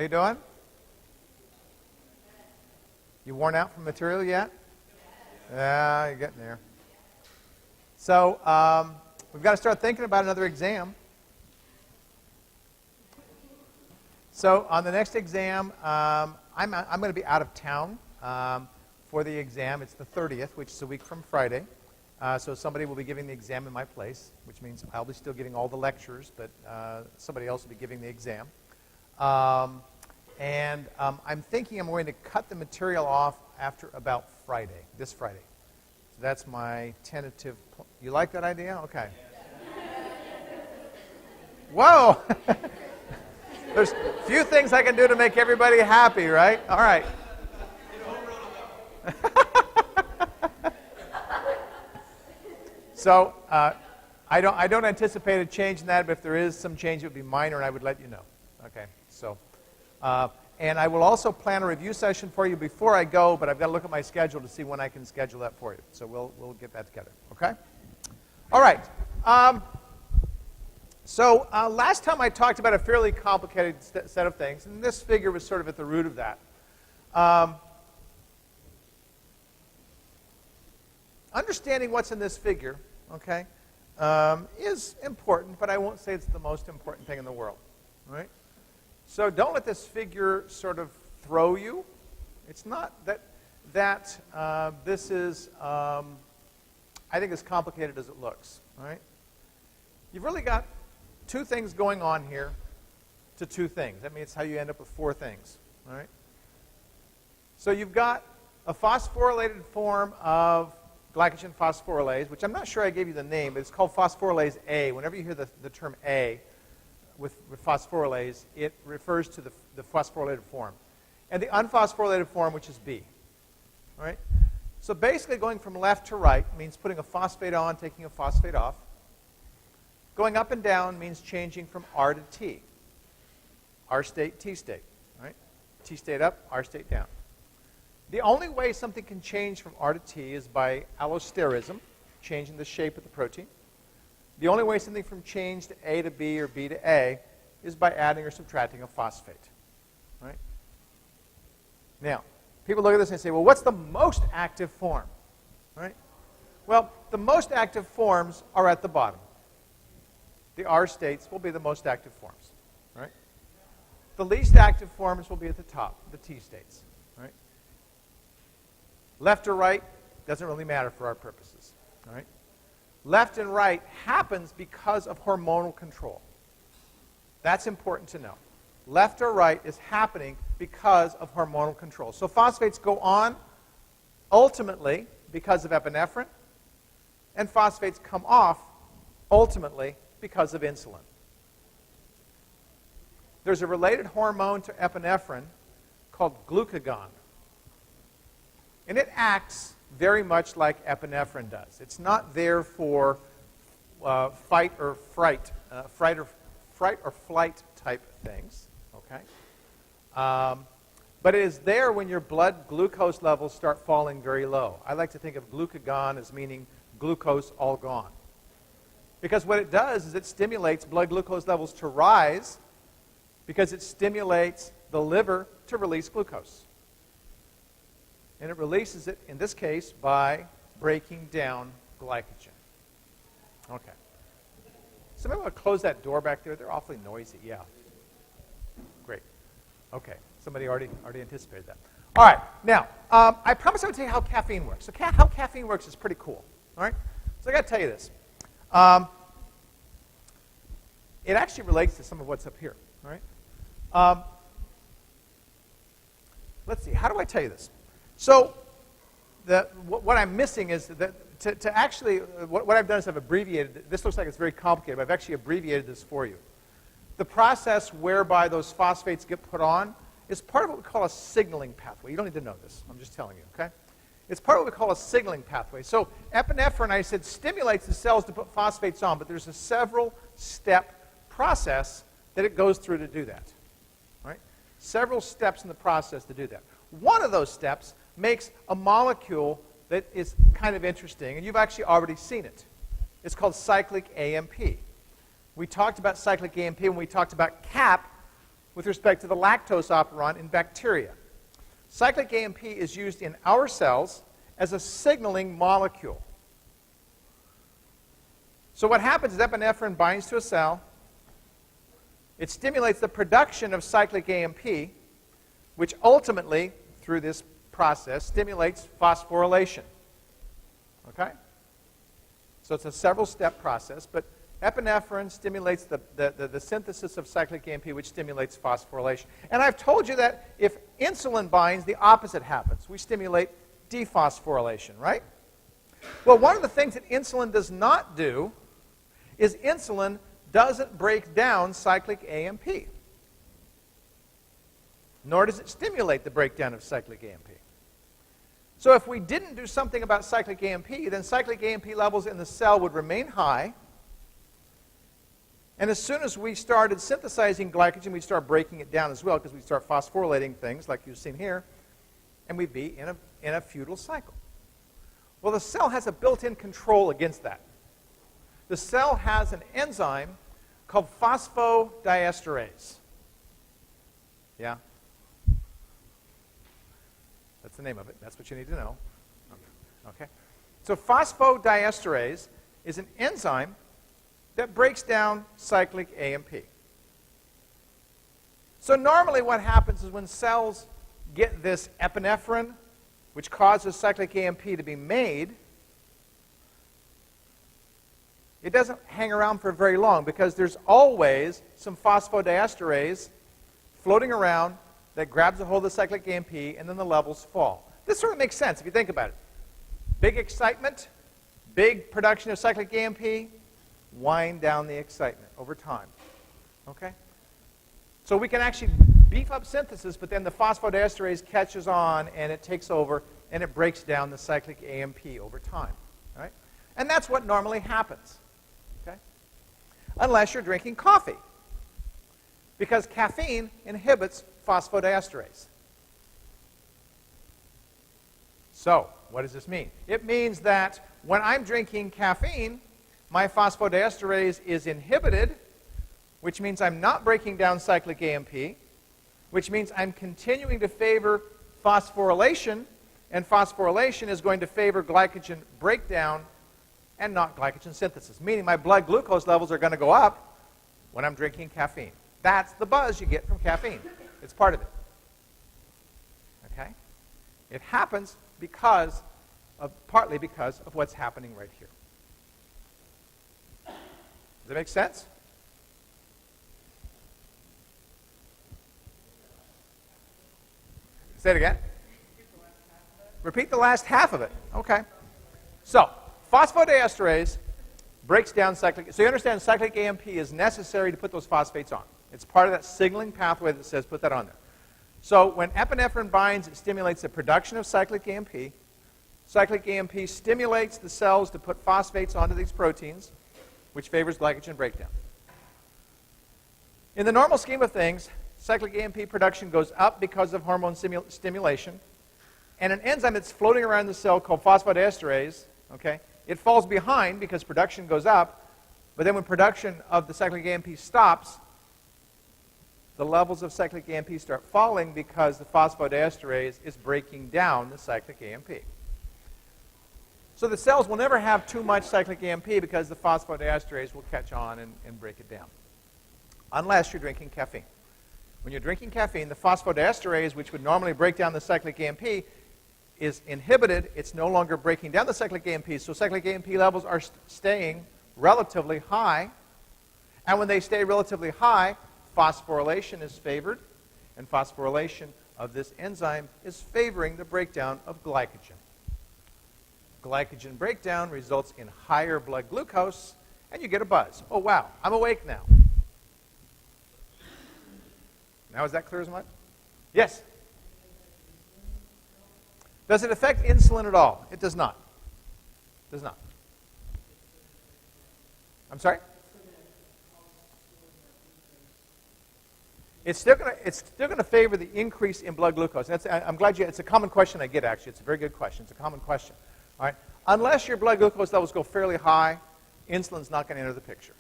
How you doing? You worn out from material yet? Yeah, you're getting there. So we've got to start thinking about another exam. So on the next exam, I'm going to be out of town for the exam. It's the 30th, which is a week from Friday. So somebody will be giving the exam in my place, which means I'll be still giving all the lectures, but somebody else will be giving the exam. I'm thinking I'm going to cut the material off after about Friday, this Friday. So that's my tentative. You like that idea? Okay. Whoa! There's few things I can do to make everybody happy, right? All right. So I don't anticipate a change in that, but if there is some change, it would be minor, and I would let you know. Okay. So, and I will also plan a review session for you before I go, but I've got to look at my schedule to see when I can schedule that for you. So we'll get that together. Okay. All right. So last time I talked about a fairly complicated set of things, and this figure was sort of at the root of that. Understanding what's in this figure, okay, is important, but I won't say it's the most important thing in the world, right? So don't let this figure sort of throw you. It's not that this is, I think, as complicated as it looks, right? You've really got two things going on here to two things. That means how you end up with four things, right? So you've got a phosphorylated form of glycogen phosphorylase, which I'm not sure I gave you the name, but it's called phosphorylase A. Whenever you hear the term A with phosphorylase, it refers to the phosphorylated form. And the unphosphorylated form, which is B. All right? So basically going from left to right means putting a phosphate on, taking a phosphate off. Going up and down means changing from R to T. R state, T state. Right? T state up, R state down. The only way something can change from R to T is by allosterism, changing the shape of the protein. The only way something from change to A to B or B to A is by adding or subtracting a phosphate. Right? Now, people look at this and say, well, what's the most active form? Right? Well, the most active forms are at the bottom. The R states will be the most active forms. Right? The least active forms will be at the top, the T states. Right? Left or right doesn't really matter for our purposes. All right? Left and right happens because of hormonal control. That's important to know. Left or right is happening because of hormonal control. So phosphates go on ultimately because of epinephrine, and phosphates come off ultimately because of insulin. There's a related hormone to epinephrine called glucagon. And it acts very much like epinephrine does. It's not there for fight or flight type things, okay? But it is there when your blood glucose levels start falling very low. I like to think of glucagon as meaning glucose all gone. Because what it does is it stimulates blood glucose levels to rise because it stimulates the liver to release glucose. And it releases it, in this case, by breaking down glycogen. Okay. Somebody want to close that door back there? They're awfully noisy. Yeah. Great. Okay. Somebody already anticipated that. All right. Now, I promised I would tell you how caffeine works. So how caffeine works is pretty cool. All right? So I got to tell you this. It actually relates to some of what's up here. All right? Let's see. How do I tell you this? So what I'm missing is that to actually, what I've done is I've abbreviated. This looks like it's very complicated, but I've actually abbreviated this for you. The process whereby those phosphates get put on is part of what we call a signaling pathway. You don't need to know this. I'm just telling you, okay? It's part of what we call a signaling pathway. So epinephrine, I said, stimulates the cells to put phosphates on, but there's a several-step process that it goes through to do that. Right? Several steps in the process to do that. One of those steps makes a molecule that is kind of interesting, and you've actually already seen it. It's called cyclic AMP. We talked about cyclic AMP when we talked about CAP with respect to the lactose operon in bacteria. Cyclic AMP is used in our cells as a signaling molecule. So what happens is epinephrine binds to a cell. It stimulates the production of cyclic AMP, which ultimately, through this process, stimulates phosphorylation. Okay? So it's a several-step process, but epinephrine stimulates the synthesis of cyclic AMP, which stimulates phosphorylation. And I've told you that if insulin binds, the opposite happens. We stimulate dephosphorylation, right? Well, one of the things that insulin does not do is insulin doesn't break down cyclic AMP, nor does it stimulate the breakdown of cyclic AMP. So if we didn't do something about cyclic AMP, then cyclic AMP levels in the cell would remain high. And as soon as we started synthesizing glycogen, we'd start breaking it down as well, because we'd start phosphorylating things like you've seen here, and we'd be in a futile cycle. Well, the cell has a built-in control against that. The cell has an enzyme called phosphodiesterase. Yeah? That's the name of it. That's what you need to know. Okay. So phosphodiesterase is an enzyme that breaks down cyclic AMP. So normally what happens is when cells get this epinephrine, which causes cyclic AMP to be made, it doesn't hang around for very long because there's always some phosphodiesterase floating around that grabs a hold of the cyclic AMP, and then the levels fall. This sort of makes sense if you think about it. Big excitement, big production of cyclic AMP, wind down the excitement over time. Okay? So we can actually beef up synthesis, but then the phosphodiesterase catches on, and it takes over, and it breaks down the cyclic AMP over time. Right? And that's what normally happens. Okay? Unless you're drinking coffee, because caffeine inhibits phosphodiesterase. So, what does this mean? It means that when I'm drinking caffeine, my phosphodiesterase is inhibited, which means I'm not breaking down cyclic AMP, which means I'm continuing to favor phosphorylation, and phosphorylation is going to favor glycogen breakdown and not glycogen synthesis, meaning my blood glucose levels are going to go up when I'm drinking caffeine. That's the buzz you get from caffeine. It's part of it. Okay? It happens partly because of what's happening right here. Does that make sense? Say it again. Repeat the last half of it. Okay. So, phosphodiesterase breaks down cyclic. So you understand cyclic AMP is necessary to put those phosphates on. It's part of that signaling pathway that says put that on there. So when epinephrine binds, it stimulates the production of cyclic AMP. Cyclic AMP stimulates the cells to put phosphates onto these proteins, which favors glycogen breakdown. In the normal scheme of things, cyclic AMP production goes up because of hormone stimulation, and an enzyme that's floating around the cell called phosphodiesterase, okay, it falls behind because production goes up, but then when production of the cyclic AMP stops, the levels of cyclic AMP start falling because the phosphodiesterase is breaking down the cyclic AMP. So the cells will never have too much cyclic AMP because the phosphodiesterase will catch on and break it down, unless you're drinking caffeine. When you're drinking caffeine, the phosphodiesterase, which would normally break down the cyclic AMP, is inhibited. It's no longer breaking down the cyclic AMP, so cyclic AMP levels are staying relatively high. And when they stay relatively high, phosphorylation is favored, and phosphorylation of this enzyme is favoring the breakdown of glycogen. Glycogen breakdown results in higher blood glucose, and you get a buzz. Oh, wow, I'm awake now. Now is that clear as mud? Yes? Does it affect insulin at all? It does not. It does not. I'm sorry? It's still going to favor the increase in blood glucose. I'm glad it's a common question I get, actually. It's a very good question. It's a common question. All right? Unless your blood glucose levels go fairly high, insulin's not going to enter the picture.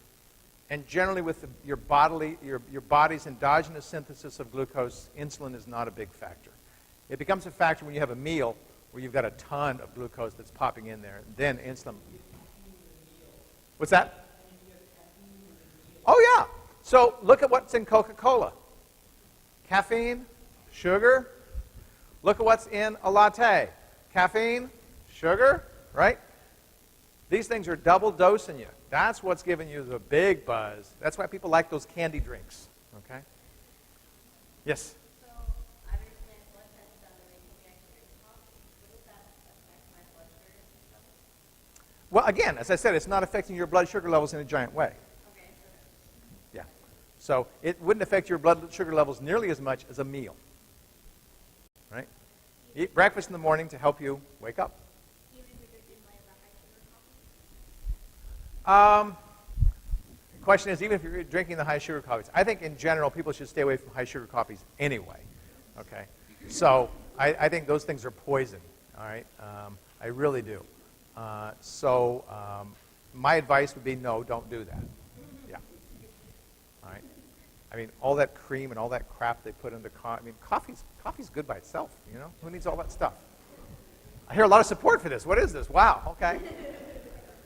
And generally with your body's endogenous synthesis of glucose, insulin is not a big factor. It becomes a factor when you have a meal where you've got a ton of glucose that's popping in there. Then insulin. What's that? Oh, yeah. So look at what's in Coca-Cola. Caffeine, sugar. Look at what's in a latte. Caffeine, sugar, right? These things are double dosing you. That's what's giving you the big buzz. That's why people like those candy drinks, okay? Yes? So, I understand blood tests done to make me actually coffee. Would that affect my blood sugar levels? Well, again, as I said, it's not affecting your blood sugar levels in a giant way. Okay. Yeah. So it wouldn't affect your blood sugar levels nearly as much as a meal, right? Eat breakfast in the morning to help you wake up. Even if you're drinking like a high sugar coffee? The question is, even if you're drinking the high sugar coffees, I think in general people should stay away from high sugar coffees anyway. Okay, so I think those things are poison. All right, I really do. My advice would be no, don't do that. Yeah. All right. I mean, all that cream and all that crap they put into coffee. I mean, coffee's good by itself. You know, who needs all that stuff? I hear a lot of support for this. What is this? Wow. Okay.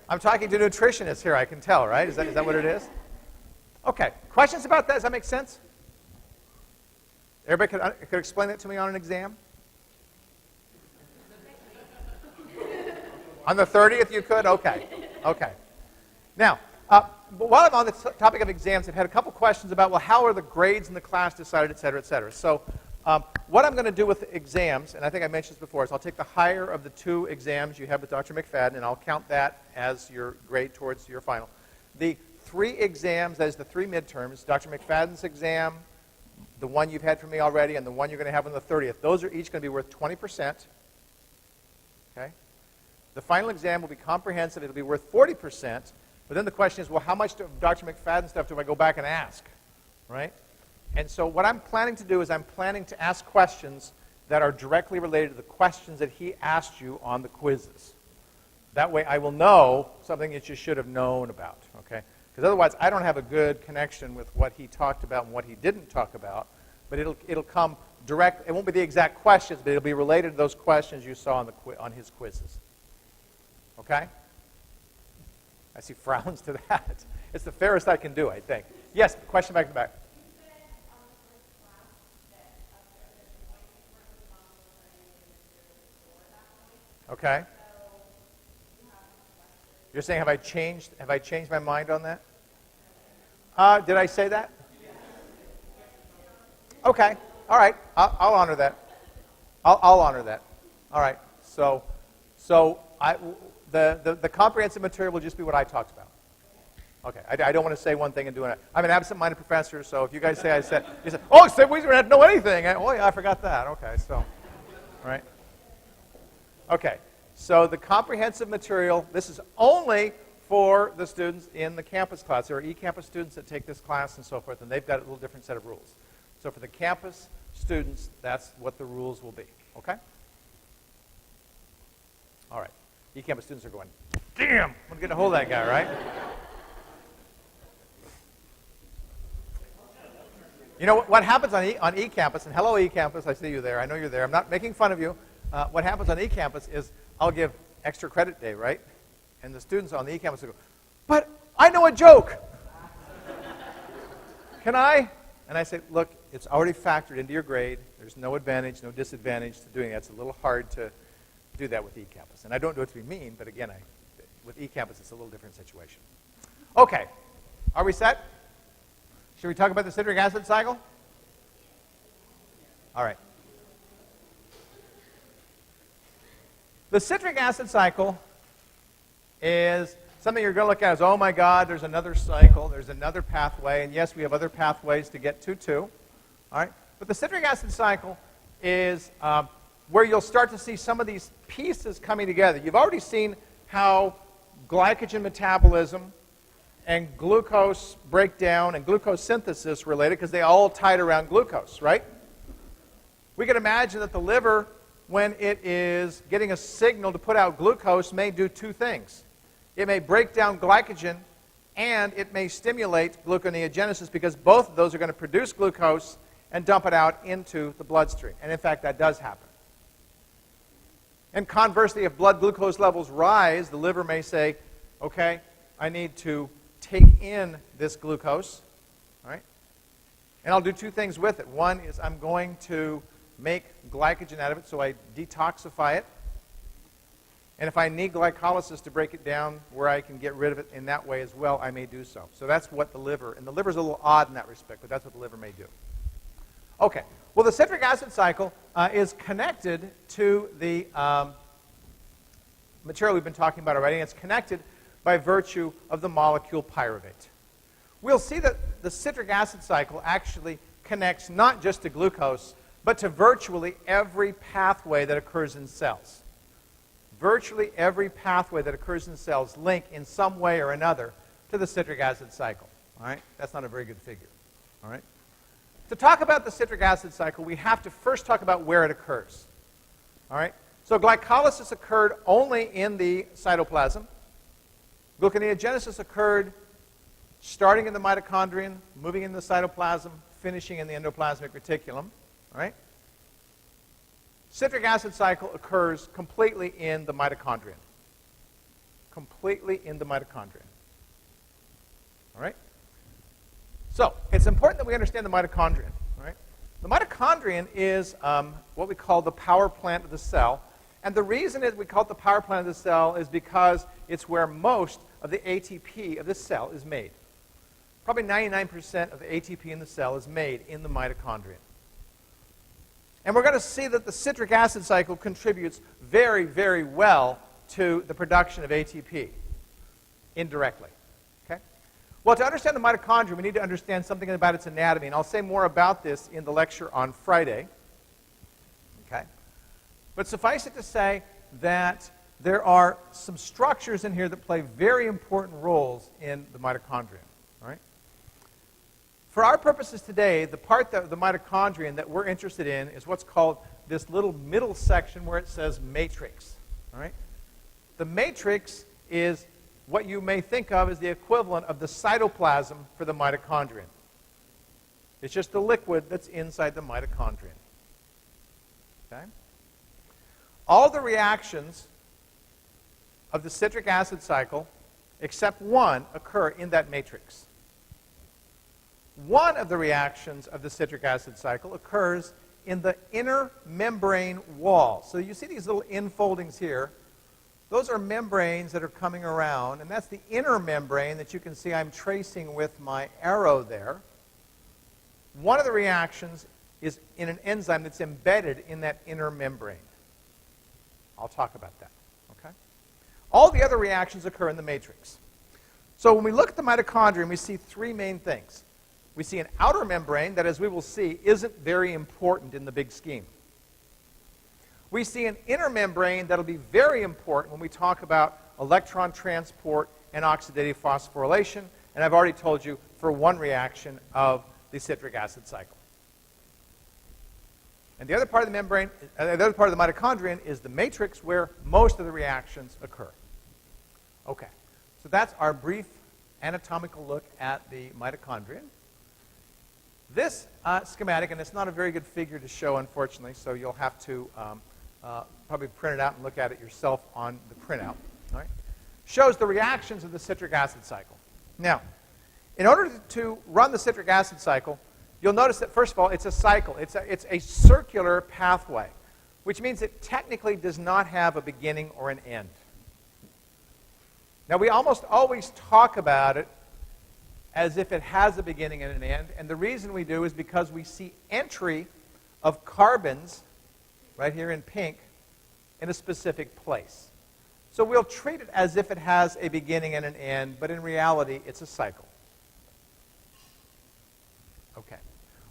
I'm talking to nutritionists here, I can tell, right? Is that what it is? Okay. Questions about that? Does that make sense? Everybody could explain it to me on an exam? On the 30th you could? Okay. Okay. Now, while I'm on the topic of exams, I've had a couple questions about, well, how are the grades in the class decided, et cetera, et cetera. So what I'm going to do with exams, and I think I mentioned this before, is I'll take the higher of the two exams you have with Dr. McFadden, and I'll count that as your grade towards your final. The 3 exams, that is the 3 midterms, Dr. McFadden's exam, the one you've had from me already, and the one you're going to have on the 30th, those are each going to be worth 20%. Okay? The final exam will be comprehensive. It'll be worth 40%. But then the question is, well, how much of Dr. McFadden stuff do I go back and ask? Right? And so what I'm planning to do is I'm planning to ask questions that are directly related to the questions that he asked you on the quizzes. That way I will know something that you should have known about. Okay? Because otherwise I don't have a good connection with what he talked about and what he didn't talk about. But it'll come direct. It won't be the exact questions, but it'll be related to those questions you saw on his quizzes. Okay? I see frowns to that. It's the fairest I can do, I think. Yes, question back to back. Okay. You're saying have I changed my mind on that? Did I say that? Okay. All right. I'll honor that. I'll honor that. All right. So the comprehensive material will just be what I talked about. Okay. I don't want to say one thing and do it. I'm an absent-minded professor, so if you guys say you said, oh, so we don't know anything. Oh, yeah, I forgot that. Okay. So, right. Okay. So the comprehensive material, this is only for the students in the campus class. There are e-campus students that take this class and so forth, and they've got a little different set of rules. So for the campus students, that's what the rules will be. Okay? All right. E-campus students are going, damn, I'm going to get a hold of that guy, right? You know what happens on e-campus, and hello e-campus, I see you there, I know you're there, I'm not making fun of you. What happens on e-campus is I'll give extra credit day, right? And the students on the e-campus will go, but I know a joke. Can I? And I say, look, it's already factored into your grade. There's no advantage, no disadvantage to doing that. It's a little hard to do that with e-campus. And I don't do it to be mean, but again, with e-campus, it's a little different situation. Okay. Are we set? Should we talk about the citric acid cycle? All right. The citric acid cycle is something you're going to look at as, oh my God, there's another cycle, there's another pathway, and yes, we have other pathways to get to too. All right? But the citric acid cycle is where you'll start to see some of these pieces coming together. You've already seen how glycogen metabolism and glucose breakdown and glucose synthesis related, because they all tied around glucose, right? We can imagine that the liver, when it is getting a signal to put out glucose, may do two things. It may break down glycogen and it may stimulate gluconeogenesis because both of those are going to produce glucose and dump it out into the bloodstream. And in fact, that does happen. And conversely, if blood glucose levels rise, the liver may say, okay, I need to take in this glucose, right? And I'll do two things with it. One is I'm going to make glycogen out of it, so I detoxify it. And if I need glycolysis to break it down where I can get rid of it in that way as well, I may do so. So that's what the liver, and the liver's a little odd in that respect, but that's what the liver may do. Okay, well, the citric acid cycle is connected to the material we've been talking about already, and it's connected by virtue of the molecule pyruvate. We'll see that the citric acid cycle actually connects not just to glucose, but to virtually every pathway that occurs in cells. Virtually every pathway that occurs in cells link in some way or another to the citric acid cycle. All right? That's not a very good figure. All right? To talk about the citric acid cycle, we have to first talk about where it occurs. All right? So glycolysis occurred only in the cytoplasm. Gluconeogenesis occurred starting in the mitochondrion, moving in the cytoplasm, finishing in the endoplasmic reticulum. All right? Citric acid cycle occurs completely in the mitochondrion. Completely in the mitochondrion. All right? So, it's important that we understand the mitochondrion. All right? The mitochondrion is what we call the power plant of the cell. And the reason that we call it the power plant of the cell is because it's where most of the ATP of the cell is made. Probably 99% of the ATP in the cell is made in the mitochondrion. And we're going to see that the citric acid cycle contributes very, very well to the production of ATP indirectly. Okay? Well, to understand the mitochondria, we need to understand something about its anatomy. And I'll say more about this in the lecture on Friday. Okay? But suffice it to say that there are some structures in here that play very important roles in the mitochondria. All right? For our purposes today, the part of the mitochondrion that we're interested in is what's called this little middle section where it says matrix. All right? The matrix is what you may think of as the equivalent of the cytoplasm for the mitochondrion. It's just the liquid that's inside the mitochondrion. Okay? All the reactions of the citric acid cycle, except one, occur in that matrix. One of the reactions of the citric acid cycle occurs in the inner membrane wall. So you see these little infoldings here. Those are membranes that are coming around, and that's the inner membrane that you can see I'm tracing with my arrow there. One of the reactions is in an enzyme that's embedded in that inner membrane. I'll talk about that. Okay? All the other reactions occur in the matrix. So when we look at the mitochondrion, we see three main things. We see an outer membrane that, as we will see, isn't very important in the big scheme. We see an inner membrane that will be very important when we talk about electron transport and oxidative phosphorylation, and I've already told you for one reaction of the citric acid cycle. And the other part of the membrane, the other part of the mitochondrion is the matrix where most of the reactions occur. Okay, so that's our brief anatomical look at the mitochondrion. This schematic, and it's not a very good figure to show, unfortunately, so you'll have to probably print it out and look at it yourself on the printout. All right? Shows the reactions of the citric acid cycle. Now, in order to run the citric acid cycle, you'll notice that, first of all, it's a cycle. It's a circular pathway, which means it technically does not have a beginning or an end. Now, we almost always talk about it as if it has a beginning and an end, and the reason we do is because we see entry of carbons, right here in pink, in a specific place. So we'll treat it as if it has a beginning and an end, but in reality, it's a cycle. Okay.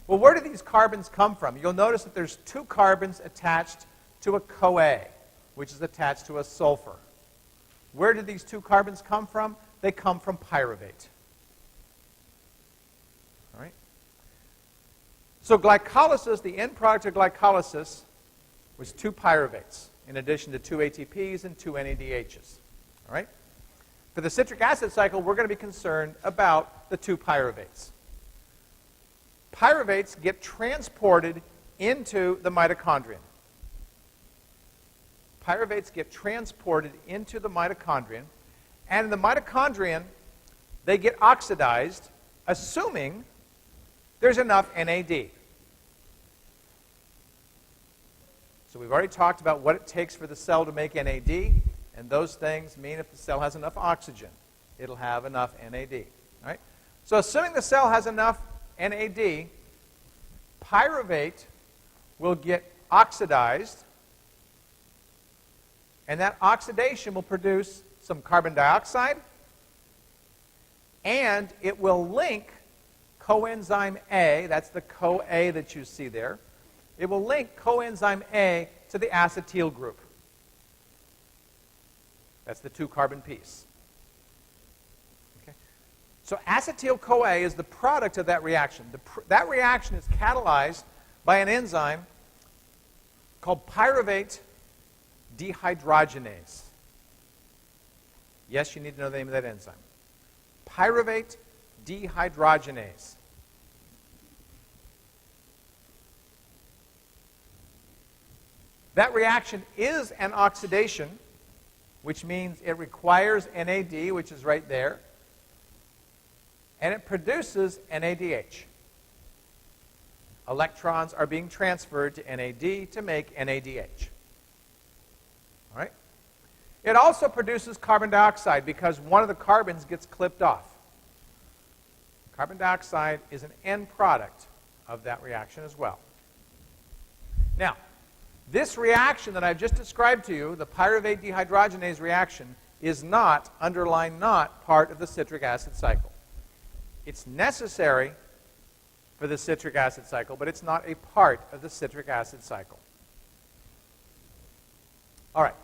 Well, where do these carbons come from? You'll notice that there's two carbons attached to a CoA, which is attached to a sulfur. Where did these two carbons come from? They come from pyruvate. All right? So glycolysis, the end product of glycolysis, was two pyruvates, in addition to two ATPs and two NADHs. All right? For the citric acid cycle, we're going to be concerned about the 2 pyruvates. Pyruvates get transported into the mitochondrion. Pyruvates get transported into the mitochondrion, and in the mitochondrion, they get oxidized, assuming there's enough NAD. So we've already talked about what it takes for the cell to make NAD, and those things mean if the cell has enough oxygen, it'll have enough NAD. All right? So assuming the cell has enough NAD, pyruvate will get oxidized, and that oxidation will produce some carbon dioxide, and it will link coenzyme A, that's the CoA that you see there, it will link coenzyme A to the acetyl group. That's the 2-carbon piece. Okay? So acetyl-CoA is the product of that reaction. That reaction is catalyzed by an enzyme called pyruvate dehydrogenase. Yes, you need to know the name of that enzyme. Pyruvate dehydrogenase. That reaction is an oxidation, which means it requires NAD, which is right there, and it produces NADH. Electrons are being transferred to NAD to make NADH. All right? It also produces carbon dioxide because one of the carbons gets clipped off. Carbon dioxide is an end product of that reaction as well. Now, this reaction that I've just described to you, the pyruvate dehydrogenase reaction, is not, underline not, part of the citric acid cycle. It's necessary for the citric acid cycle, but it's not a part of the citric acid cycle. All right.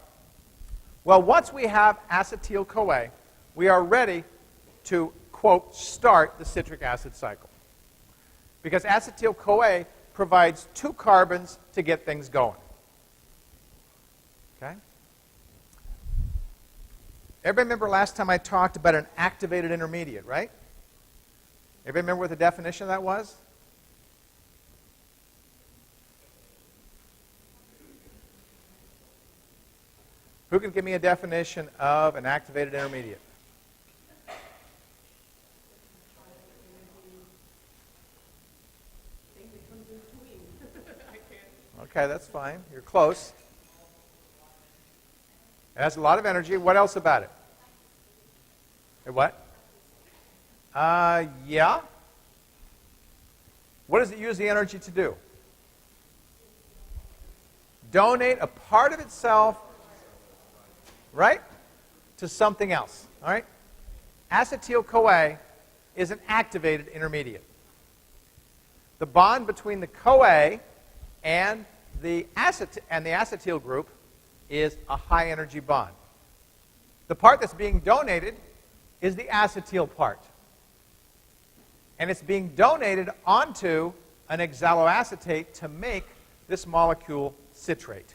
Well, once we have acetyl-CoA, we are ready to, quote, start the citric acid cycle. Because acetyl-CoA provides 2 carbons to get things going. Okay? Everybody remember last time I talked about an activated intermediate, right? Everybody remember what the definition of that was? Who can give me a definition of an activated intermediate? Okay, that's fine. You're close. It has a lot of energy. What else about it? It what? Yeah. What does it use the energy to do? Donate a part of itself, right, to something else. All right? Acetyl-CoA is an activated intermediate. The bond between the CoA and the acetyl group is a high-energy bond. The part that's being donated is the acetyl part. And it's being donated onto an oxaloacetate to make this molecule citrate.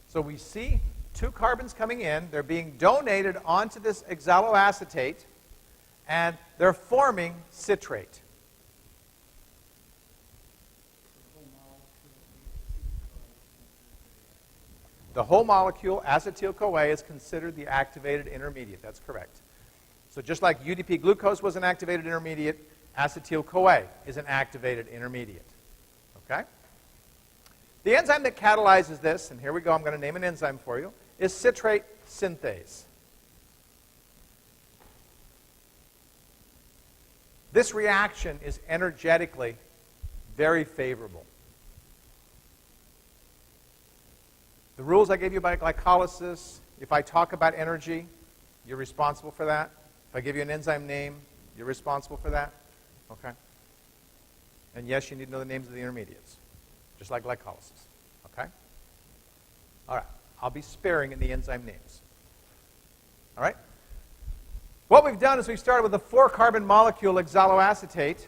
So we see 2 carbons coming in. They're being donated onto this oxaloacetate, and they're forming citrate. The whole molecule, acetyl-CoA, is considered the activated intermediate. That's correct. So just like UDP glucose was an activated intermediate, acetyl-CoA is an activated intermediate. Okay? The enzyme that catalyzes this, and here we go, I'm going to name an enzyme for you, is citrate synthase. This reaction is energetically very favorable. The rules I gave you about glycolysis, if I talk about energy, you're responsible for that. If I give you an enzyme name, you're responsible for that. Okay? And yes, you need to know the names of the intermediates, just like glycolysis. Okay? All right. I'll be sparing in the enzyme names. All right? What we've done is we've started with a 4-carbon molecule, oxaloacetate.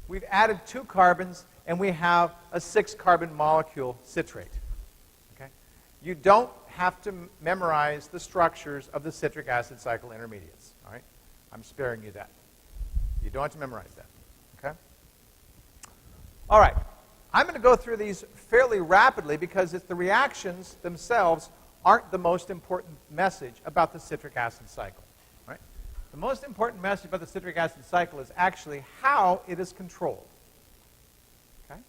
We've added 2 carbons, and we have a 6-carbon molecule, citrate. Okay? You don't have to memorize the structures of the citric acid cycle intermediates. All right? I'm sparing you that. You don't have to memorize that. Okay? All right. I'm going to go through these fairly rapidly because it's the reactions themselves aren't the most important message about the citric acid cycle. Right? The most important message about the citric acid cycle is actually how it is controlled. Okay?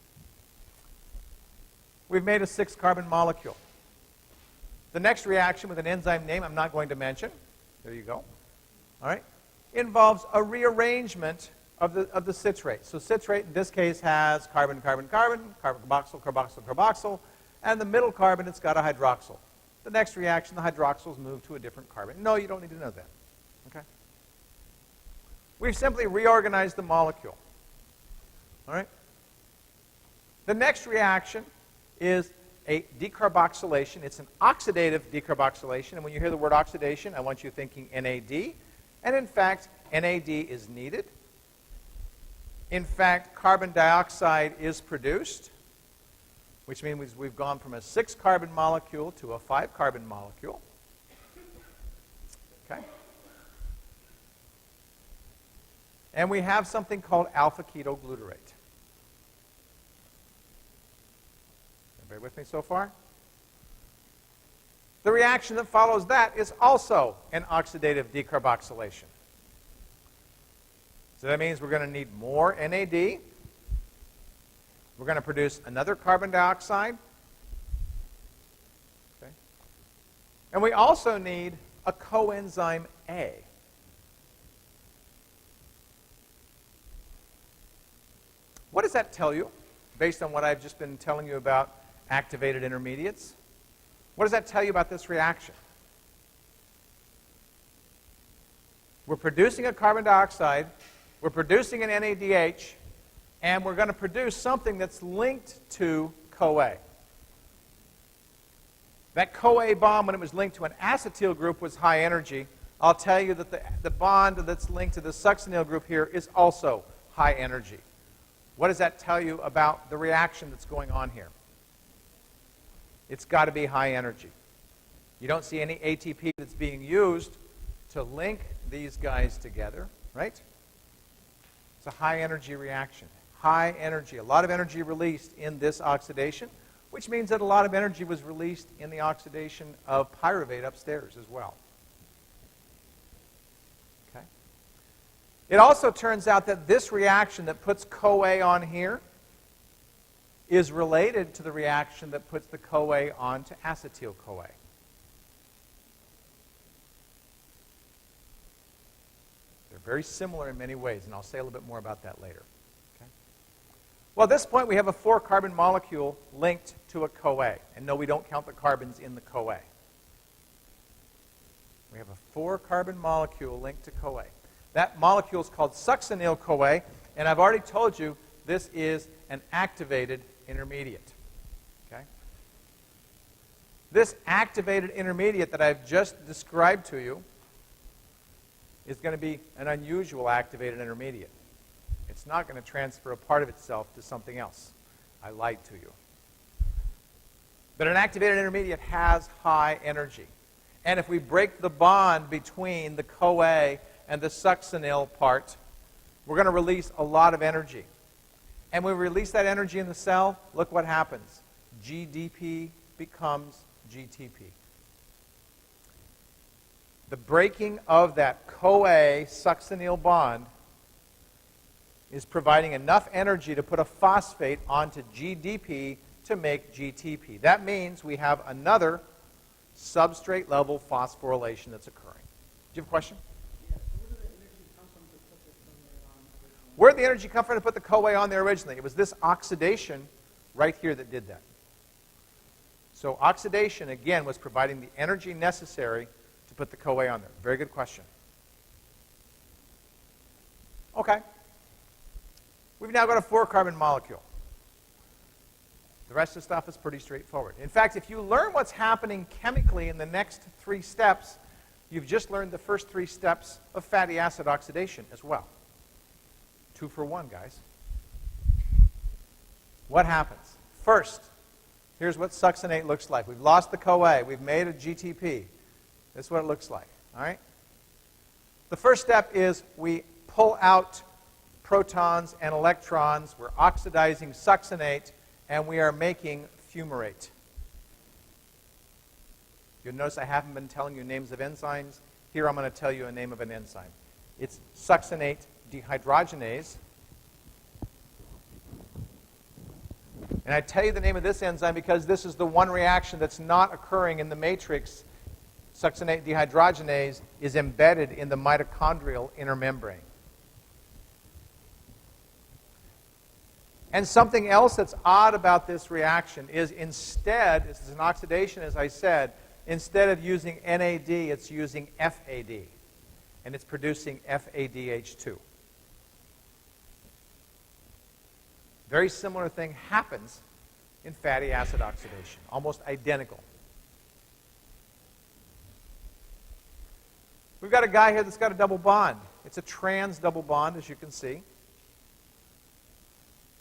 We've made a 6-carbon molecule. The next reaction with an enzyme name I'm not going to mention, there you go, all right, involves a rearrangement of the citrate. So citrate in this case has carbon, carbon, carbon, carbon, carboxyl, carboxyl, carboxyl, and the middle carbon it's got a hydroxyl. The next reaction, the hydroxyls move to a different carbon. No, you don't need to know that. Okay? We've simply reorganized the molecule. All right? The next reaction is a decarboxylation. It's an oxidative decarboxylation. And when you hear the word oxidation, I want you thinking NAD. And in fact, NAD is needed. In fact, carbon dioxide is produced, which means we've gone from a 6-carbon molecule to a 5-carbon molecule. Okay? And we have something called alpha-ketoglutarate. Everybody with me so far? The reaction that follows that is also an oxidative decarboxylation. So that means we're going to need more NAD. We're going to produce another carbon dioxide. Okay. And we also need a coenzyme A. What does that tell you, based on what I've just been telling you about activated intermediates? What does that tell you about this reaction? We're producing a carbon dioxide, we're producing an NADH, and we're going to produce something that's linked to CoA. That CoA bond, when it was linked to an acetyl group, was high energy. I'll tell you that the bond that's linked to the succinyl group here is also high energy. What does that tell you about the reaction that's going on here? It's got to be high energy. You don't see any ATP that's being used to link these guys together, right? It's a high energy reaction. High energy, a lot of energy released in this oxidation, which means that a lot of energy was released in the oxidation of pyruvate upstairs as well. Okay? It also turns out that this reaction that puts CoA on here is related to the reaction that puts the CoA onto acetyl-CoA. They're very similar in many ways, and I'll say a little bit more about that later. Okay? Well, at this point, we have a 4-carbon molecule linked to a CoA. And no, we don't count the carbons in the CoA. We have a 4-carbon molecule linked to CoA. That molecule is called succinyl-CoA, and I've already told you this is an activated intermediate. Okay? This activated intermediate that I've just described to you is going to be an unusual activated intermediate. It's not going to transfer a part of itself to something else. I lied to you. But an activated intermediate has high energy. And if we break the bond between the CoA and the succinyl part, we're going to release a lot of energy. And when we release that energy in the cell, look what happens. GDP becomes GTP. The breaking of that CoA succinyl bond is providing enough energy to put a phosphate onto GDP to make GTP. That means we have another substrate level phosphorylation that's occurring. Do you have a question? Yeah, so where did the energy come from to put the CoA on originally? Where did the energy come from to put the CoA on there originally? It was this oxidation right here that did that. So oxidation, again, was providing the energy necessary to put the CoA on there. Very good question. Okay. We've now got a 4-carbon molecule. The rest of the stuff is pretty straightforward. In fact, if you learn what's happening chemically in the next 3 steps, you've just learned the first 3 steps of fatty acid oxidation as well. 2 for 1, guys. What happens? First, Here's what succinate looks like. We've lost the CoA. We've made a GTP. This is what it looks like. All right? The first step is we pull out protons and electrons. We're oxidizing succinate, and we are making fumarate. You'll notice I haven't been telling you names of enzymes. Here I'm going to tell you a name of an enzyme. It's succinate dehydrogenase. And I tell you the name of this enzyme because this is the one reaction that's not occurring in the matrix. Succinate dehydrogenase is embedded in the mitochondrial inner membrane. And something else that's odd about this reaction is instead, this is an oxidation, as I said, instead of using NAD, it's using FAD. And it's producing FADH2. Very similar thing happens in fatty acid oxidation, almost identical. We've got a guy here that's got a double bond. It's a trans double bond, as you can see.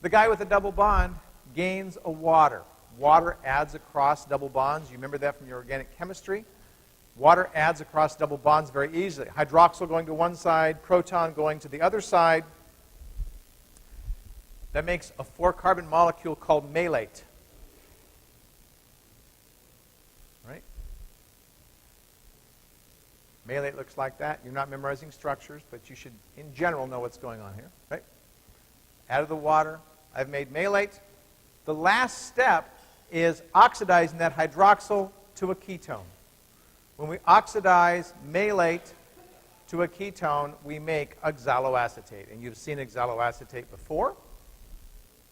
The guy with a double bond gains a water. Water adds across double bonds. You remember that from your organic chemistry. Water adds across double bonds very easily. Hydroxyl going to one side, proton going to the other side. That makes a 4-carbon molecule called malate. Right? Malate looks like that. You're not memorizing structures, but you should, in general, know what's going on here. Right? Out of the water, I've made malate. The last step is oxidizing that hydroxyl to a ketone. When we oxidize malate to a ketone, we make oxaloacetate. And you've seen oxaloacetate before.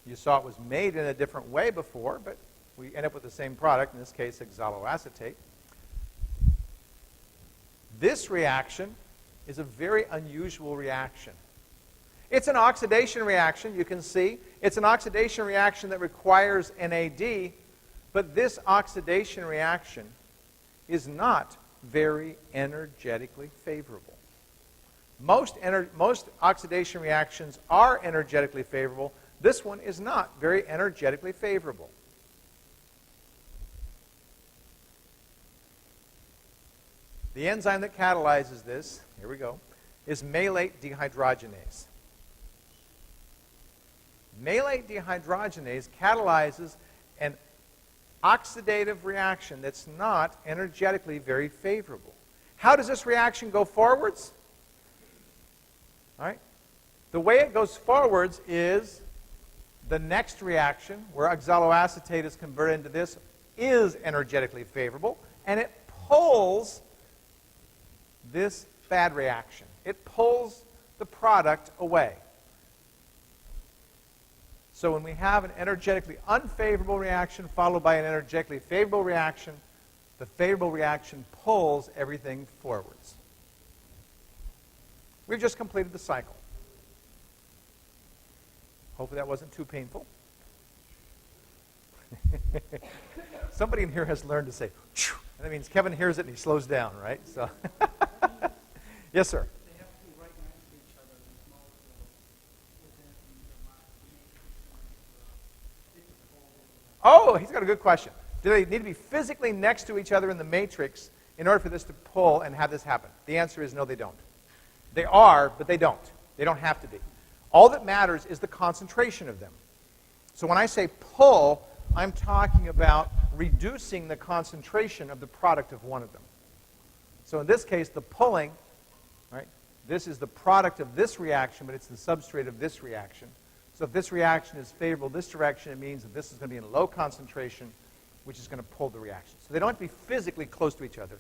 You saw it was made in a different way before, but we end up with the same product, in this case, oxaloacetate. This reaction is a very unusual reaction. It's an oxidation reaction, you can see. It's an oxidation reaction that requires NAD, but this oxidation reaction is not very energetically favorable. Most oxidation reactions are energetically favorable. This one is not very energetically favorable. The enzyme that catalyzes this, here we go, is malate dehydrogenase. Malate dehydrogenase catalyzes an oxidative reaction that's not energetically very favorable. How does this reaction go forwards? All right. The way it goes forwards is the next reaction, where oxaloacetate is converted into this, is energetically favorable, and it pulls this bad reaction. It pulls the product away. So when we have an energetically unfavorable reaction followed by an energetically favorable reaction, the favorable reaction pulls everything forwards. We've just completed the cycle. Hopefully that wasn't too painful. Somebody in here has learned to say, "Phew," and that means Kevin hears it and he slows down, right? So, yes, sir. They have to be right next to each other, these molecules, within the matrix. Oh, he's got a good question. Do they need to be physically next to each other in the matrix in order for this to pull and have this happen? The answer is no, they don't. They are, but they don't. They don't have to be. All that matters is the concentration of them. So when I say pull, I'm talking about reducing the concentration of the product of one of them. So in this case, the pulling, right, this is the product of this reaction, but it's the substrate of this reaction. So if this reaction is favorable this direction, it means that this is going to be in low concentration, which is going to pull the reaction. So they don't have to be physically close to each other.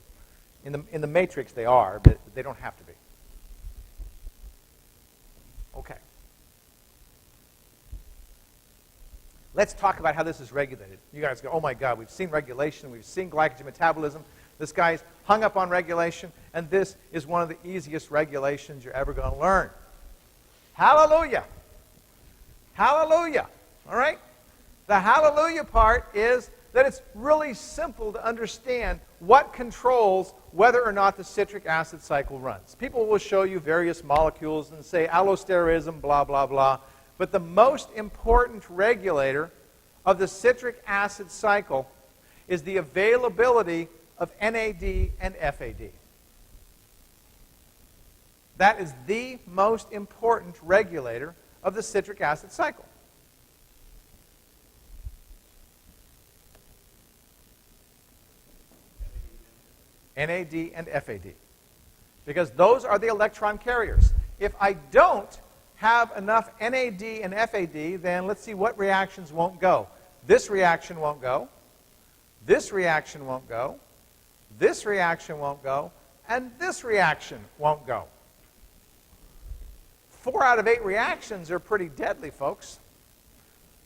In the matrix, they are, but they don't have to be. Okay. Let's talk about how this is regulated. You guys go, oh my God, we've seen regulation, we've seen glycogen metabolism. This guy's hung up on regulation, and this is one of the easiest regulations you're ever going to learn. Hallelujah. Hallelujah. All right? The hallelujah part is that it's really simple to understand what controls whether or not the citric acid cycle runs. People will show you various molecules and say allosterism, blah, blah, blah. But the most important regulator of the citric acid cycle is the availability of NAD and FAD. That is the most important regulator of the citric acid cycle. NAD and FAD. Because those are the electron carriers. If I don't have enough NAD and FAD, then let's see what reactions won't go. This reaction won't go. This reaction won't go. This reaction won't go. And this reaction won't go. 4 out of 8 reactions are pretty deadly, folks.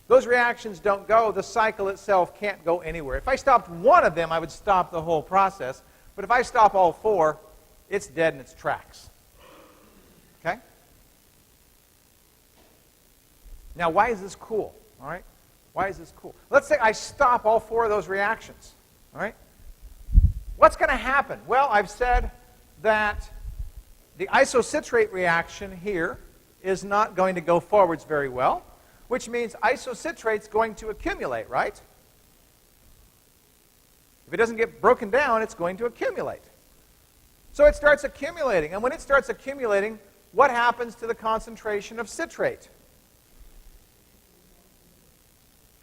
Those reactions don't go. The cycle itself can't go anywhere. If I stopped one of them, I would stop the whole process. But if I stop all 4, it's dead in its tracks. Okay? Now, why is this cool? All right? Why is this cool? Let's say I stop all 4 of those reactions. All right? What's going to happen? Well, I've said that the isocitrate reaction here is not going to go forwards very well, which means isocitrate's going to accumulate, right? If it doesn't get broken down, it's going to accumulate. So it starts accumulating. And when it starts accumulating, what happens to the concentration of citrate?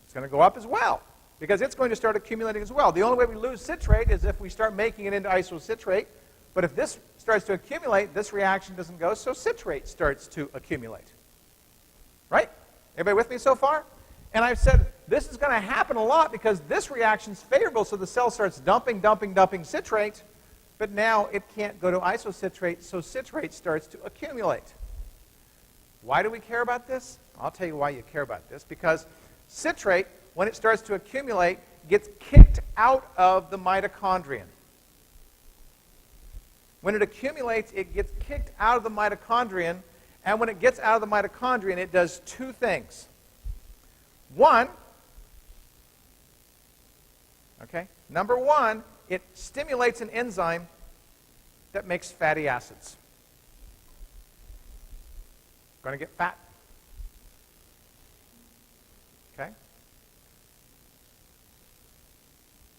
It's going to go up as well, because it's going to start accumulating as well. The only way we lose citrate is if we start making it into isocitrate. But if this starts to accumulate, this reaction doesn't go, so citrate starts to accumulate. Right? Everybody with me so far? And I've said this is going to happen a lot because this reaction is favorable, so the cell starts dumping citrate, but now it can't go to isocitrate, so citrate starts to accumulate. Why do we care about this? I'll tell you why you care about this. Because citrate, when it starts to accumulate, gets kicked out of the mitochondrion. When it accumulates, it gets kicked out of the mitochondrion, and when it gets out of the mitochondrion, it does 2 things. One, okay, number 1, it stimulates an enzyme that makes fatty acids. Going to get fat. Okay?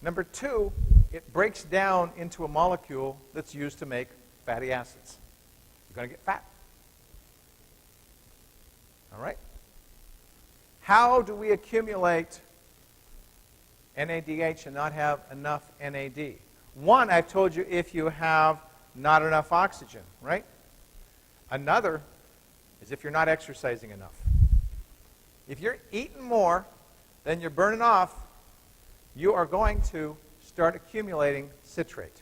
Number 2, it breaks down into a molecule that's used to make fatty acids. You're going to get fat. All right? How do we accumulate NADH and not have enough NAD? One, I've told you, if you have not enough oxygen, right? Another is if you're not exercising enough. If you're eating more than you're burning off, you are going to start accumulating citrate.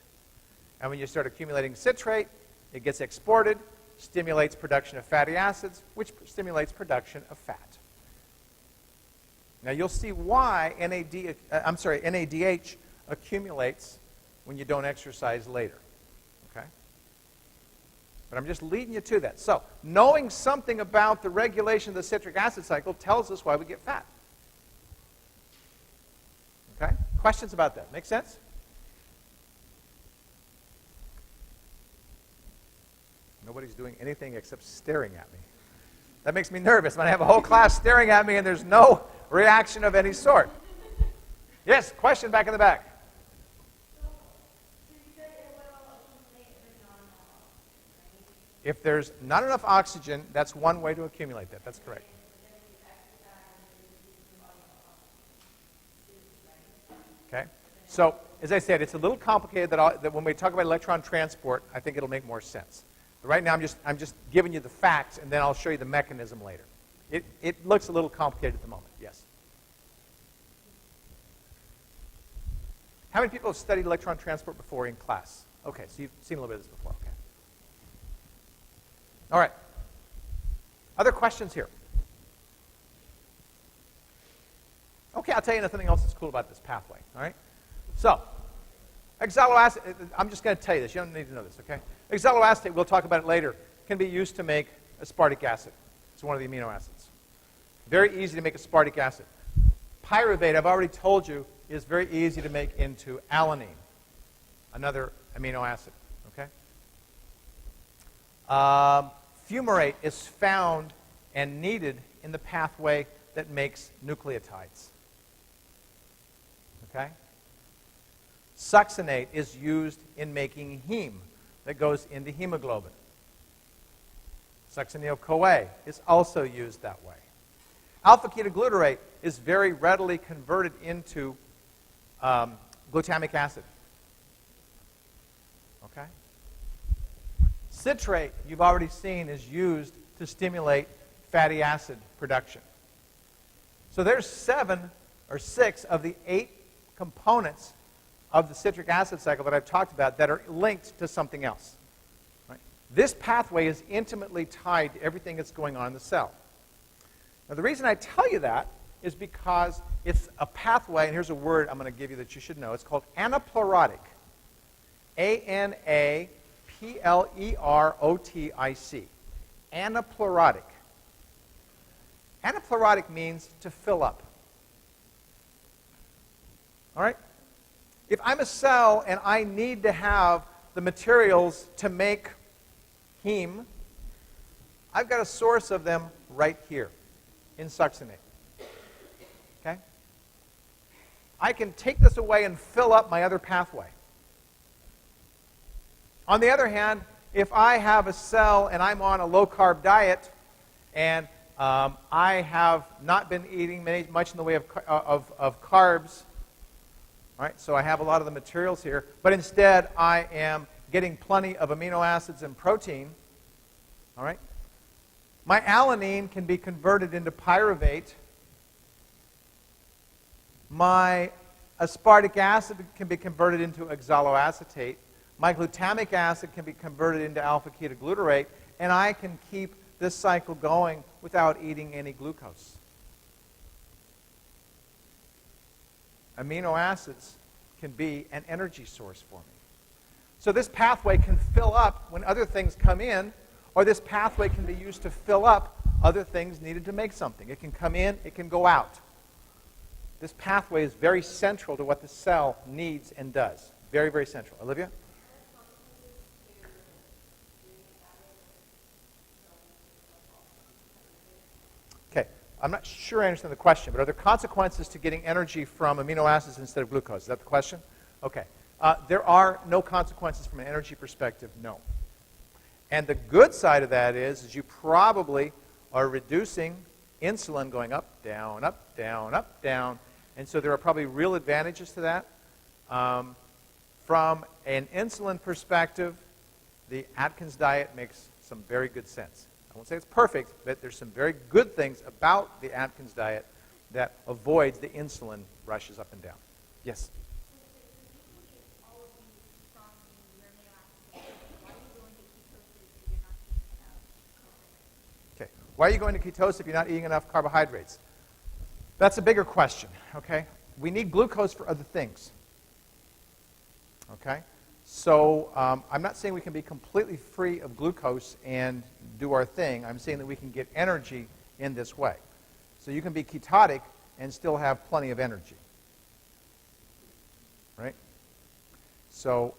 And when you start accumulating citrate, it gets exported, stimulates production of fatty acids, which stimulates production of fat. Now you'll see why NADH accumulates when you don't exercise later. Okay? But I'm just leading you to that. So, knowing something about the regulation of the citric acid cycle tells us why we get fat. Okay? Questions about that? Make sense? Nobody's doing anything except staring at me. That makes me nervous when I have a whole class staring at me and there's no reaction of any sort. Yes, question back in the back. If there's not enough oxygen, that's one way to accumulate that. That's correct. Okay? So, as I said, it's a little complicated that when we talk about electron transport, I think it'll make more sense. But right now, I'm just giving you the facts, and then I'll show you the mechanism later. It looks a little complicated at the moment. Yes? How many people have studied electron transport before in class? Okay, so you've seen a little bit of this before. Okay. All right. Other questions here? Okay, I'll tell you nothing else that's cool about this pathway. All right? So, oxaloacetate, I'm just going to tell you this. You don't need to know this, okay? Oxaloacetate, we'll talk about it later, can be used to make aspartic acid. It's one of the amino acids. Very easy to make aspartic acid. Pyruvate, I've already told you, is very easy to make into alanine, another amino acid, okay? Fumarate is found and needed in the pathway that makes nucleotides. Okay? Succinate is used in making heme that goes into hemoglobin. Succinyl-CoA is also used that way. Alpha-ketoglutarate is very readily converted into glutamic acid. Okay? Citrate, you've already seen, is used to stimulate fatty acid production. So there's 7 or 6 of the 8 components of the citric acid cycle that I've talked about that are linked to something else. Right? This pathway is intimately tied to everything that's going on in the cell. Now, the reason I tell you that is because it's a pathway, and here's a word I'm going to give you that you should know. It's called anaplerotic. A-N-A-P-L-E-R-O-T-I-C. Anaplerotic. Anaplerotic means to fill up. All right? If I'm a cell and I need to have the materials to make heme, I've got a source of them right here in succinate. Okay? I can take this away and fill up my other pathway. On the other hand, if I have a cell and I'm on a low-carb diet and I have not been eating much in the way of carbs, all right, so I have a lot of the materials here, but instead I am getting plenty of amino acids and protein, all right, my alanine can be converted into pyruvate. My aspartic acid can be converted into oxaloacetate. My glutamic acid can be converted into alpha-ketoglutarate, and I can keep this cycle going without eating any glucose. Amino acids can be an energy source for me. So this pathway can fill up when other things come in, or this pathway can be used to fill up other things needed to make something. It can come in, it can go out. This pathway is very central to what the cell needs and does. Very, very central. Olivia? Okay. I'm not sure I understand the question, but are there consequences to getting energy from amino acids instead of glucose? Is that the question? Okay. There are no consequences from an energy perspective, no. And the good side of that is you probably are reducing insulin going up, down, up, down, up, down. And so there are probably real advantages to that. From an insulin perspective, the Atkins diet makes some very good sense. I won't say it's perfect, but there's some very good things about the Atkins diet that avoids the insulin rushes up and down. Yes? Okay. Why are you going to ketosis if you're not eating enough carbohydrates? That's a bigger question, okay? We need glucose for other things, okay? So I'm not saying we can be completely free of glucose and do our thing. I'm saying that we can get energy in this way. So you can be ketotic and still have plenty of energy, right? So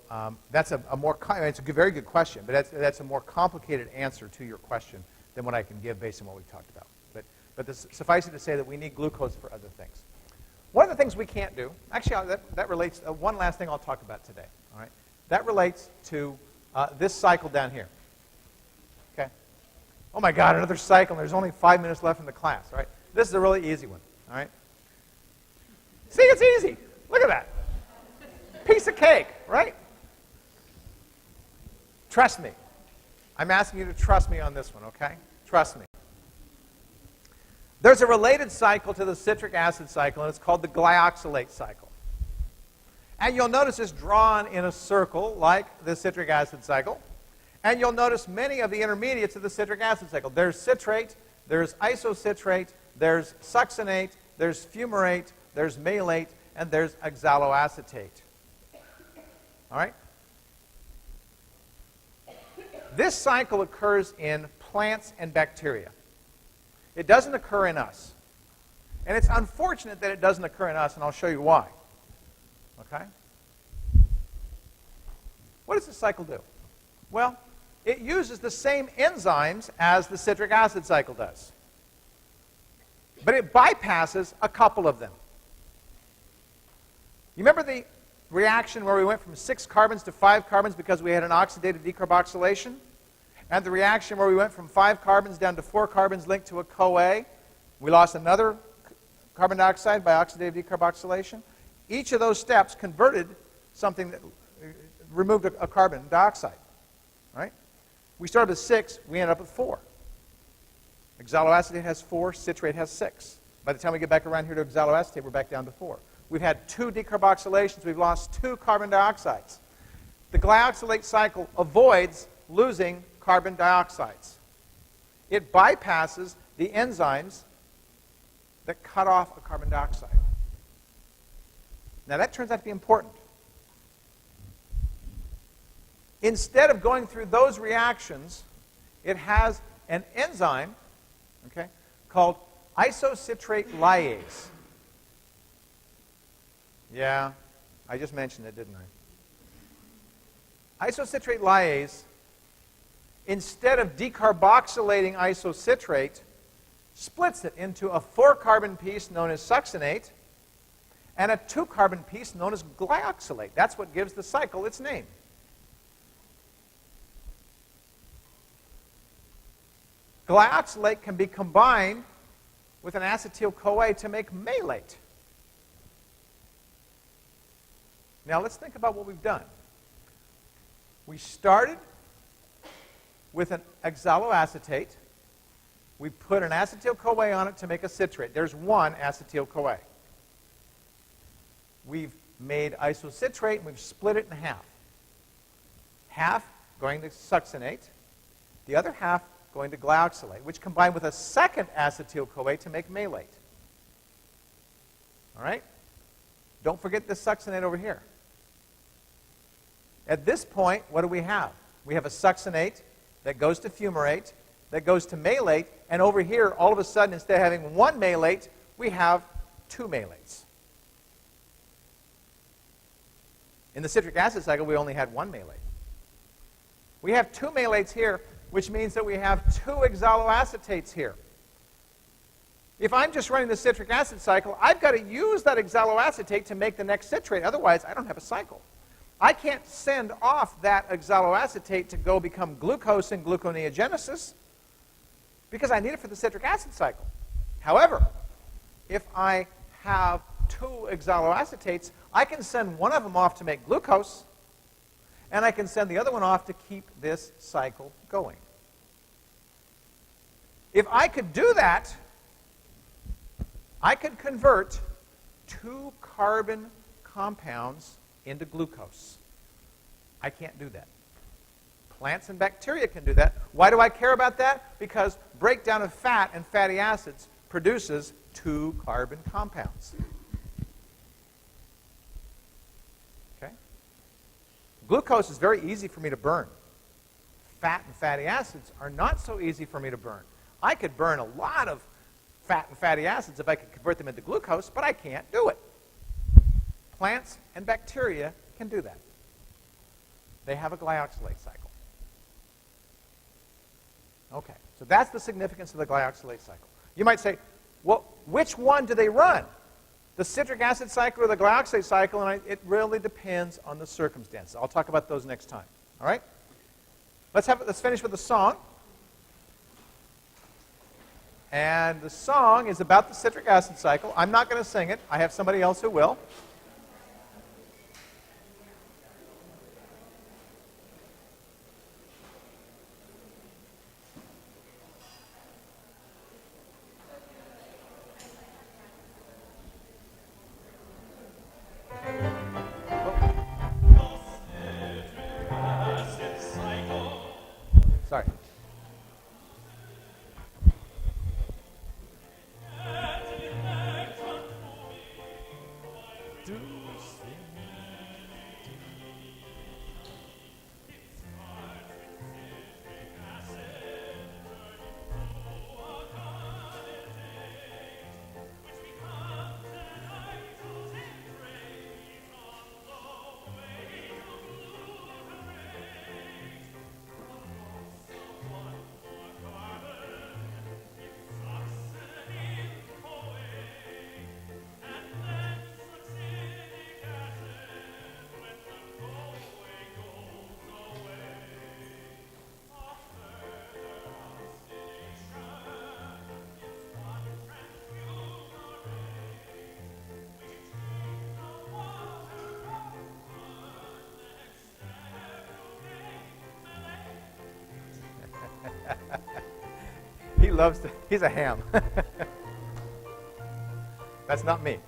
that's it's a very good question, but that's a more complicated answer to your question than what I can give based on what we've talked about. But suffice it to say that we need glucose for other things. One of the things we can't do, actually that relates, one last thing I'll talk about today, all right? That relates to this cycle down here, okay? Oh my God, another cycle, and there's only 5 minutes left in the class, all right? This is a really easy one, all right? See, it's easy. Look at that. Piece of cake, right? Trust me. I'm asking you to trust me on this one, okay? Trust me. There's a related cycle to the citric acid cycle, and it's called the glyoxylate cycle. And you'll notice it's drawn in a circle like the citric acid cycle. And you'll notice many of the intermediates of the citric acid cycle. There's citrate, there's isocitrate, there's succinate, there's fumarate, there's malate, and there's oxaloacetate. All right? This cycle occurs in plants and bacteria. It doesn't occur in us. And it's unfortunate that it doesn't occur in us, and I'll show you why. Okay? What does this cycle do? Well, it uses the same enzymes as the citric acid cycle does. But it bypasses a couple of them. You remember the reaction where we went from 6 carbons to 5 carbons because we had an oxidative decarboxylation? And the reaction where we went from 5 carbons down to 4 carbons linked to a CoA? We lost another carbon dioxide by oxidative decarboxylation. Each of those steps converted something that removed a carbon dioxide. Right? We started with 6, we ended up with 4. Oxaloacetate has 4, citrate has 6. By the time we get back around here to oxaloacetate, we're back down to 4. We've had 2 decarboxylations. We've lost 2 carbon dioxides. The glyoxylate cycle avoids losing carbon dioxides. It bypasses the enzymes that cut off a carbon dioxide. Now that turns out to be important. Instead of going through those reactions, it has an enzyme, okay, called isocitrate lyase. Yeah, I just mentioned it, didn't I? Isocitrate lyase, instead of decarboxylating isocitrate, splits it into a 4-carbon piece known as succinate and a 2-carbon piece known as glyoxylate. That's what gives the cycle its name. Glyoxylate can be combined with an acetyl-CoA to make malate. Now let's think about what we've done. We started with an oxaloacetate. We put an acetyl-CoA on it to make a citrate. There's one acetyl-CoA. We've made isocitrate and we've split it in half. Half going to succinate, the other half going to glyoxylate, which combined with a second acetyl-CoA to make malate. All right? Don't forget this succinate over here. At this point, what do we have? We have a succinate that goes to fumarate, that goes to malate, and over here, all of a sudden, instead of having 1 malate, we have 2 malates. In the citric acid cycle, we only had 1 malate. We have 2 malates here, which means that we have 2 oxaloacetates here. If I'm just running the citric acid cycle, I've got to use that oxaloacetate to make the next citrate. Otherwise, I don't have a cycle. I can't send off that oxaloacetate to go become glucose in gluconeogenesis because I need it for the citric acid cycle. However, if I have 2 oxaloacetates, I can send one of them off to make glucose, and I can send the other one off to keep this cycle going. If I could do that, I could convert 2 carbon compounds into glucose. I can't do that. Plants and bacteria can do that. Why do I care about that? Because breakdown of fat and fatty acids produces 2 carbon compounds. Okay? Glucose is very easy for me to burn. Fat and fatty acids are not so easy for me to burn. I could burn a lot of fat and fatty acids if I could convert them into glucose, but I can't do it. Plants and bacteria can do that. They have a glyoxylate cycle. Okay, so that's the significance of the glyoxylate cycle. You might say, well, which one do they run? The citric acid cycle or the glyoxylate cycle? And it really depends on the circumstances. I'll talk about those next time. All right? Let's finish with a song. And the song is about the citric acid cycle. I'm not going to sing it. I have somebody else who will. Sorry. loves to, he's a ham. That's not me.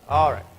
All right.